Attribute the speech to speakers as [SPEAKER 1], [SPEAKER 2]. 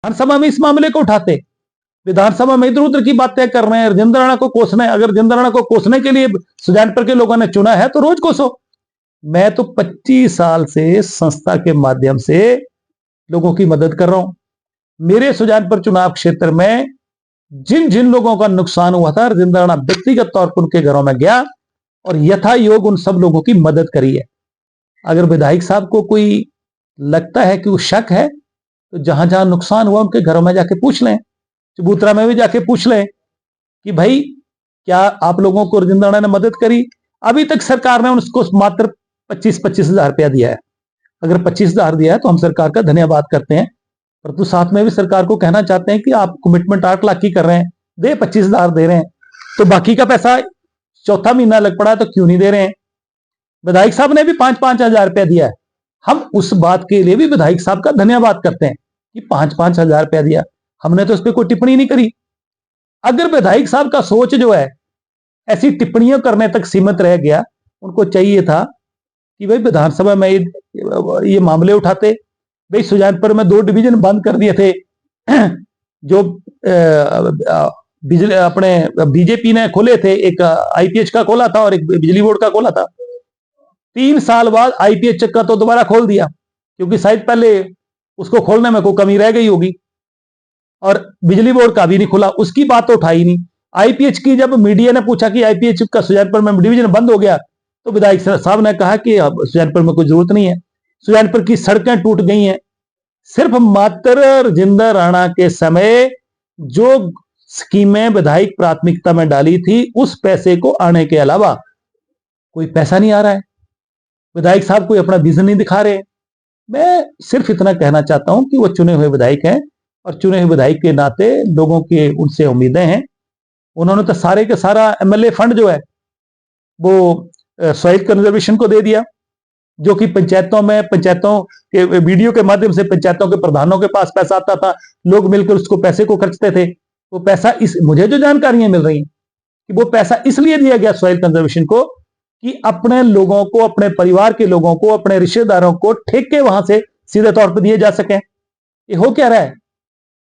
[SPEAKER 1] विधानसभा में इस मामले को उठाते, विधानसभा में इधर उधर की बातें कर रहे हैं, राजेंद्र राणा को कोसने, अगर राजेंद्र राणा को कोसने के लिए सुजानपुर के लोगों ने चुना है तो रोज कोसो। मैं तो 25 साल से संस्था के माध्यम से लोगों की मदद कर रहा हूं। मेरे सुजानपुर चुनाव क्षेत्र में जिन जिन लोगों का नुकसान हुआ था, राजेंद्र राणा व्यक्तिगत तौर पर उनके घरों में गया और यथा योग उन सब लोगों की मदद करी है। अगर विधायक साहब को कोई लगता है कि वो शक है तो जहां जहां नुकसान हुआ उनके घरों में जाके पूछ लें, चबूतरा में भी जाके पूछ लें कि भाई क्या आप लोगों को राजेंद्र राणा ने मदद करी। अभी तक सरकार ने उसको मात्र 25-25 हजार रुपया दिया है। अगर 25,000 दिया है तो हम सरकार का धन्यवाद करते हैं, परंतु साथ में भी सरकार को कहना चाहते हैं कि आप कमिटमेंट 8 लाख की कर रहे हैं, दे 25,000 दे रहे हैं, तो बाकी का पैसा चौथा महीना लग पड़ा है तो क्यों नहीं दे रहे हैं। विधायक साहब ने भी 5-5 हजार रुपया दिया है, हम उस बात के लिए भी विधायक साहब का धन्यवाद करते हैं कि 5-5 हजार रुपया दिया, हमने तो उस पर कोई टिप्पणी नहीं करी। अगर विधायक साहब का सोच जो है ऐसी टिप्पणियां करने तक सीमित रह गया, उनको चाहिए था कि भाई विधानसभा में ये मामले उठाते। भाई सुजानपुर में 2 डिवीजन बंद कर दिए थे जो बिजली अपने बीजेपी ने खोले थे, एक आईपीएच का खोला था और एक बिजली बोर्ड का खोला था। 3 साल बाद आईपीएच का तो दोबारा खोल दिया, क्योंकि शायद पहले उसको खोलने में कोई कमी रह गई होगी, और बिजली बोर्ड का भी नहीं खुला, उसकी बात तो उठाई नहीं। आईपीएच की जब मीडिया ने पूछा कि आईपीएच का सुजानपुर में डिवीजन बंद हो गया, तो विधायक साहब ने कहा कि सुजानपुर में कोई जरूरत नहीं है, सुजानपुर की सड़कें टूट गई हैं। सिर्फ मात्र राजेंद्र राणा के समय जो स्कीमें विधायक प्राथमिकता में डाली थी, उस पैसे को आने के अलावा कोई पैसा नहीं आ रहा है। विधायक साहब कोई अपना विजन नहीं दिखा रहे। मैं सिर्फ इतना कहना चाहता हूं कि वो चुने हुए विधायक हैं और चुने हुए विधायक के नाते लोगों की उनसे उम्मीदें हैं। उन्होंने तो सारे के सारा एमएलए फंड जो है वो सॉइल कंजर्वेशन को दे दिया, जो कि पंचायतों के वीडियो के माध्यम से पंचायतों के प्रधानों के पास पैसा आता था, लोग मिलकर उसको पैसे को खर्चते थे। वो पैसा मुझे जो जानकारियां मिल रही हैं कि वो पैसा इसलिए दिया गया सॉइल कंजर्वेशन को कि अपने लोगों को, अपने परिवार के लोगों को, अपने रिश्तेदारों को ठेके वहां से सीधे तौर पर दिए जा सके। ये हो क्या रहा है?